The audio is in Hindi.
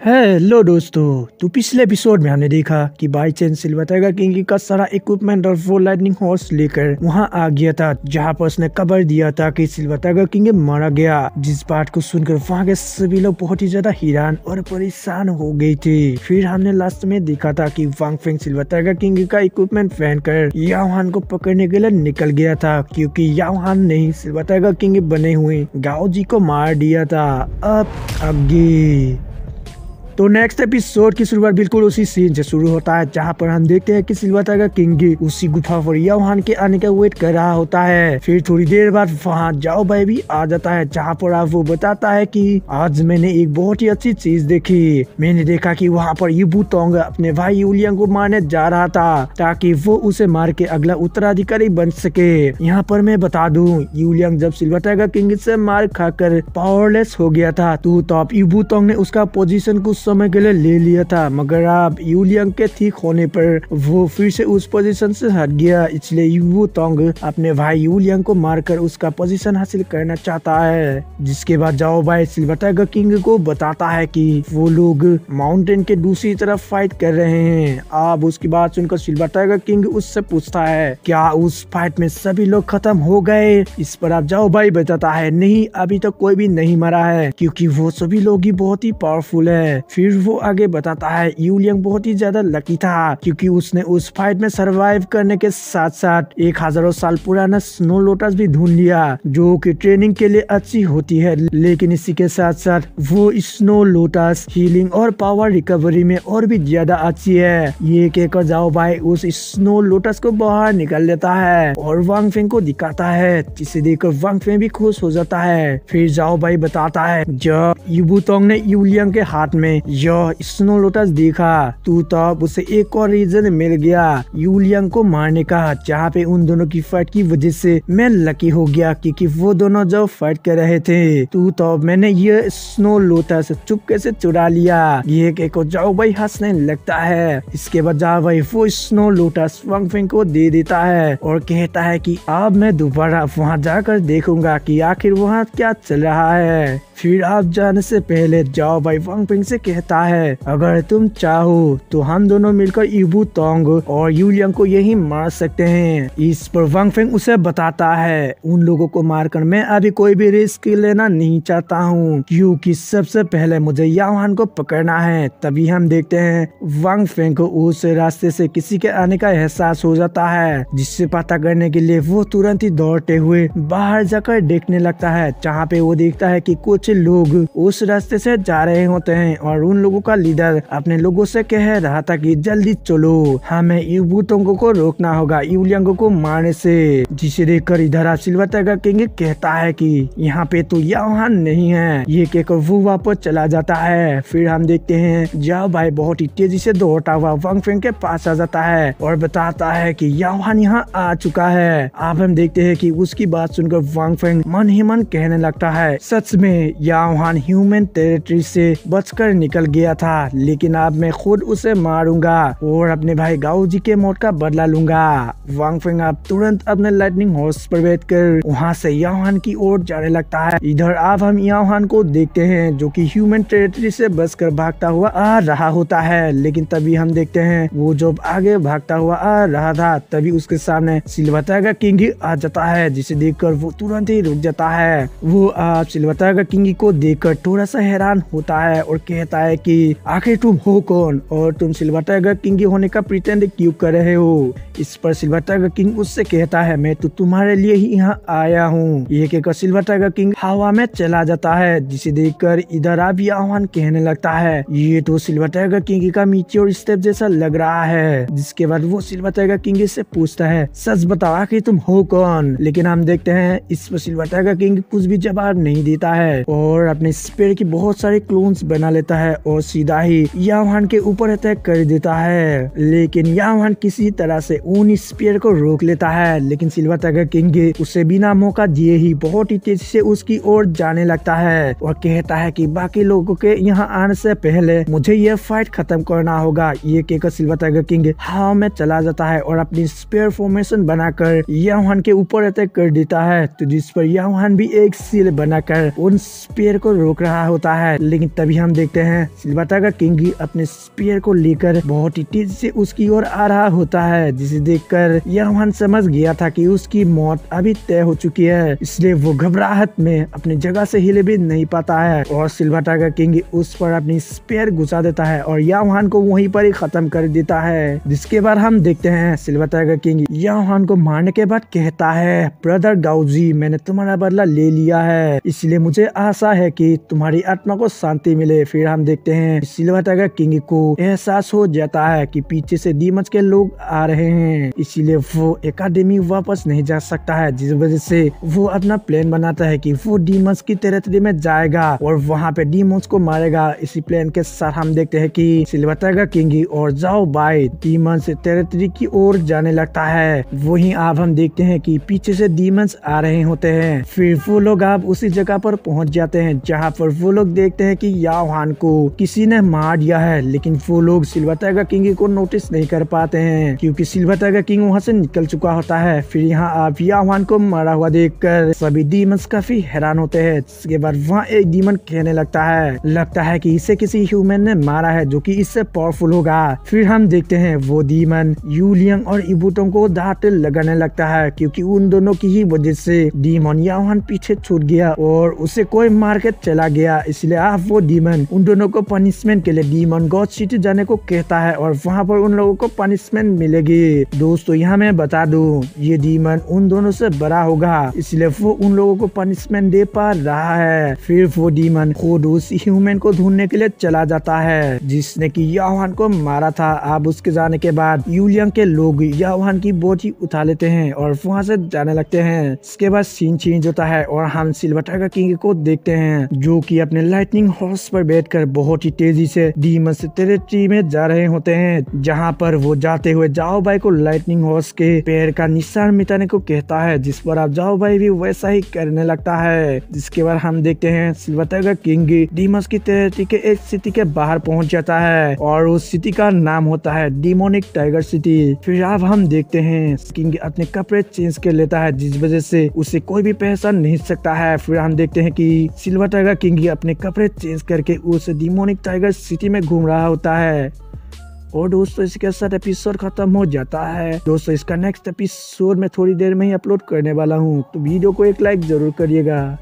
हेलो दोस्तों, तो पिछले एपिसोड में हमने देखा कि by chance silver tiger king का सारा इक्विपमेंट और वो लाइटनिंग हॉर्स लेकर वहां आ गया था, जहां पर उसने खबर दिया था कि सिल्वर टाइगर किंग मारा गया। जिस बात को सुनकर वहां के सभी लोग बहुत ही ज्यादा हैरान और परेशान हो गए थे। फिर हमने लास्ट में देखा था कि वांग फेंग सिल्वर टाइगर किंग का इक्विपमेंट पहनकर याओ हान को पकड़ने के लिए निकल गया था, क्योंकि याओ हान ने सिल्वर टाइगर किंग बने हुए गाओ जी को मार दिया था। अब आगे तो नेक्स्ट एपिसोड की शुरुआत बिल्कुल उसी सीन से शुरू होता है, जहां पर हम देखते हैं कि सिल्वर टाइगर किंग उसी गुफा पर याओ हान के आने का वेट कर रहा होता है। फिर थोड़ी देर बाद वहां जाओ भाई भी आ जाता है, जहां पर आप वो बताता है कि आज मैंने एक बहुत ही अच्छी चीज देखी। मैंने देखा कि वहां पर यू तोंग अपने भाई यूलियांग को मारने जा रहा था, ताकि वो उसे मार के अगला उत्तराधिकारी बन सके। यहाँ पर मैं बता दूं, यूलियांग जब सिल्वर टाइगर किंग से मार खाकर पावरलेस हो गया था, तो तब यू तोंग ने उसका पोजीशन कुछ समय के लिए ले लिया था, मगर अब यूलियांग के ठीक होने पर वो फिर से उस पोजीशन से हट गया। इसलिए यू तोंग अपने भाई यूलियांग को मारकर उसका पोजीशन हासिल करना चाहता है। जिसके बाद जाओ भाई सिल्वर टाइगर किंग को बताता है कि वो लोग माउंटेन के दूसरी तरफ फाइट कर रहे हैं। अब उसकी बात सुनकर सिल्वर टाइगर किंग उससे पूछता है, क्या उस फाइट में सभी लोग खत्म हो गए? इस पर आप जाओ भाई बताता है, नहीं, अभी तक कोई भी नहीं मरा है, क्योंकि वो सभी लोग ही बहुत ही पावरफुल है। फिर वो आगे बताता है, यूलियांग बहुत ही ज्यादा लकी था, क्योंकि उसने उस फाइट में सरवाइव करने के साथ साथ 1000 साल पुराना स्नो लोटस भी ढूंढ लिया, जो कि ट्रेनिंग के लिए अच्छी होती है। लेकिन इसी के साथ साथ वो स्नो लोटस हीलिंग और पावर रिकवरी में और भी ज्यादा अच्छी है। ये कहकर जाओ भाई उस स्नो लोटस को बाहर निकाल लेता है और वांग फेंग को दिखाता है, जिसे देखकर वांग फेंग भी खुश हो जाता है। फिर जाओ भाई बताता है, जब यू तोंग ने यूलियांग के हाथ में यह स्नो लोटस देखा, तो तब उसे एक और रीजन मिल गया यूलियांग को मारने का, जहाँ पे उन दोनों की फाइट की वजह से मैं लकी हो गया, क्योंकि वो दोनों जब फाइट कर रहे थे, तो तब मैंने ये स्नो लोटस चुपके से चुरा लिया। ये कहकर जाओ भाई हंसने लगता है। इसके बाद जाओ भाई वो स्नो लोटस वांग फेंग को दे देता है और कहता है कि अब मैं दोबारा वहाँ जाकर देखूंगा कि आखिर वहाँ क्या चल रहा है। फिर आप जाने से पहले जाओ भाई वांग फेंग से कहता है, अगर तुम चाहो तो हम दोनों मिलकर यू तोंग और यूलियांग को यही मार सकते हैं। इस पर वांग फेंग उसे बताता है, उन लोगों को मारकर मैं अभी कोई भी रिस्क लेना नहीं चाहता हूँ, क्योंकि सबसे पहले मुझे याओ हान को पकड़ना है। तभी हम देखते हैं वांग फेंग को उस रास्ते से किसी के आने का एहसास हो जाता है, जिससे पता करने के लिए वो तुरंत ही दौड़ते हुए बाहर जाकर देखने लगता है, जहाँ पे वो देखता है कि कुछ लोग उस रास्ते से जा रहे होते हैं और उन लोगों का लीडर अपने लोगों से कह रहा था कि जल्दी चलो, हमें यू तोंग को रोकना होगा यूलियांग को मारने से। जिसे देखकर इधर सिल्वर टाइगर किंग कहता है कि यहाँ पे तो याओ हान नहीं है। ये कहकर वो वापस चला जाता है। फिर हम देखते हैं जाओ भाई बहुत ही तेजी से दौड़ता हुआ वांग फेंग के पास आ जाता है और बताता है कि याओ हान यहाँ आ चुका है। अब हम देखते हैं कि उसकी बात सुनकर वांग फेंग मन ही मन कहने लगता है, सच में याओ हान ह्यूमन टेरिटरी से बचकर निकल गया था, लेकिन अब मैं खुद उसे मारूंगा और अपने भाई गाओ जी के मौत का बदला लूंगा। वांग फेंग अब तुरंत अपने लाइटनिंग हॉर्स पर बैठकर वहां से याओ हान की ओर जाने लगता है। इधर अब हम याओ हान को देखते हैं, जो कि ह्यूमन टेरिटरी से बचकर भागता हुआ आ रहा होता है। लेकिन तभी हम देखते हैं वो जब आगे भागता हुआ आ रहा था, तभी उसके सामने सिल्वर टाइगर किंग आ जाता है, जिसे देखकर वो तुरंत ही रुक जाता है। वो आप सिल्वर टाइगर किंग को देखकर थोड़ा सा हैरान होता है और कहता है कि आखिर तुम हो कौन और तुम सिल्वर टाइगर किंग होने का प्रिटेंड क्यों कर रहे हो? इस पर सिल्वर टाइगर किंग उससे कहता है, मैं तो तुम्हारे लिए ही यहाँ आया हूँ। ये कहकर सिल्वर टाइगर किंग हवा में चला जाता है, जिसे देखकर इधर अब याओ हान कहने लगता है, ये तो सिल्वर टाइगर किंग का मीटियोर स्टेप जैसा लग रहा है। जिसके बाद वो सिल्वर टाइगर किंग से पूछता है, सच बताओ आखिर तुम हो कौन? लेकिन हम देखते हैं इस पर सिल्वर टाइगर किंग कुछ भी जवाब नहीं देता है और अपने स्पेयर की बहुत सारे क्लोन्स बना लेता है और सीधा ही याओ हान के ऊपर अटैक कर देता है। लेकिन याओ हान किसी तरह से उन स्पेयर को रोक लेता है, लेकिन सिल्वर टाइगर किंग उसे बिना मौका दिए ही बहुत ही तेजी से उसकी ओर जाने लगता है और कहता है कि बाकी लोगों के यहाँ आने से पहले मुझे यह फाइट खत्म करना होगा। ये कहकर सिल्वर टाइगर किंग हवा में चला जाता है और अपनी स्पेयर फॉर्मेशन बनाकर याओ हान के ऊपर अटैक कर देता है। तो जिस पर याओ हान भी एक सील बनाकर उन स्पीयर को रोक रहा होता है, लेकिन तभी हम देखते हैं सिल्वर टाइगर किंग अपने स्पीयर को लेकर बहुत ही तेजी से उसकी ओर आ रहा होता है, जिसे देखकर यावान समझ गया था कि उसकी मौत अभी तय हो चुकी है। इसलिए वो घबराहट में अपनी जगह से हिले भी नहीं पाता है और सिल्वर टाइगर किंग उस पर अपनी स्पीयर घुसा देता है और यावान को वहीं पर ही खत्म कर देता है। जिसके बाद हम देखते हैं सिल्वर टाइगर किंग यावान को मारने के बाद कहता है, ब्रदर गाउजी, मैंने तुम्हारा बदला ले लिया है, इसलिए मुझे आशा है कि तुम्हारी आत्मा को शांति मिले। फिर हम देखते हैं सिल्वर टाइगर किंग को एहसास हो जाता है कि पीछे से डीमंस के लोग आ रहे हैं, इसीलिए वो एकेडमी वापस नहीं जा सकता है, जिस वजह से वो अपना प्लान बनाता है कि वो डीमंस की टेरिटरी में जाएगा और वहाँ पे डीमंस को मारेगा। इसी प्लान के साथ हम देखते हैं कि सिल्वर टाइगर किंग और जाओ बाई डीमंस टेरिटरी की ओर जाने लगता है। वहीं अब हम देखते हैं कि पीछे से डीमंस आ रहे होते हैं। फिर वो लोग अब उसी जगह पर पहुंच जाते हैं जहां पर वो लोग देखते हैं कि यावान को किसी ने मार दिया है, लेकिन वो लोग सिल्वर टाइगर किंग को नोटिस नहीं कर पाते हैं क्योंकि सिल्वर टाइगर किंग वहां से निकल चुका होता है। फिर यहाँ आप यावान को मारा हुआ देखकर सभी डीमंस काफी हैरान होते हैं। इसके बाद वहाँ एक डीमन कहने लगता है कि इसे किसी ह्यूमन ने मारा है जो कि इससे पावरफुल होगा। फिर हम देखते हैं वो डीमन यूलियंग और इबुटों को दांत लगाने लगता है क्योंकि उन दोनों की ही वजह से डीमन यावान पीछे छूट गया और उसे कोई मार के चला गया। इसलिए आप वो डीमन उन दोनों को पनिशमेंट के लिए डीमन गॉड सिटी जाने को कहता है और वहाँ पर उन लोगों को पनिशमेंट मिलेगी। दोस्तों यहाँ मैं बता दूं, ये डीमन उन दोनों से बड़ा होगा, इसलिए वो उन लोगों को पनिशमेंट दे पा रहा है। फिर वो डीमन खुद उस ह्यूमन को ढूंढने के लिए चला जाता है जिसने कि यावान को मारा था। अब उसके जाने के बाद यूलियंग के लोग यावान की बॉडी उठा लेते हैं और वहाँ से जाने लगते हैं। इसके बाद सीन चेंज होता है और हम सिल्वर टाइगर किंग को देखते हैं जो कि अपने लाइटनिंग हॉर्स पर बैठकर बहुत ही तेजी से डीमंस टेरिटरी में जा रहे होते हैं, जहाँ पर वो जाते हुए जाओ भाई को लाइटनिंग हॉर्स के पैर का निशान मिटाने को कहता है, जिस पर आप जाओ भाई भी वैसा ही करने लगता है। जिसके बाद हम देखते हैं सिल्वर टाइगर किंग डीमंस की टेरिटरी के एक सिटी के बाहर पहुंच जाता है और उस सिटी का नाम होता है डिमोनिक टाइगर सिटी। फिर अब हम देखते हैं किंग अपने कपड़े चेंज कर लेता है, जिस वजह से उसे कोई भी पहचान नहीं सकता है। फिर हम देखते हैं कि सिल्वर टाइगर किंग अपने कपड़े चेंज करके उस डिमोनिक टाइगर सिटी में घूम रहा होता है। और दोस्तों इसके साथ एपिसोड खत्म हो जाता है। दोस्तों इसका नेक्स्ट एपिसोड में थोड़ी देर में ही अपलोड करने वाला हूँ, तो वीडियो को एक लाइक जरूर करिएगा।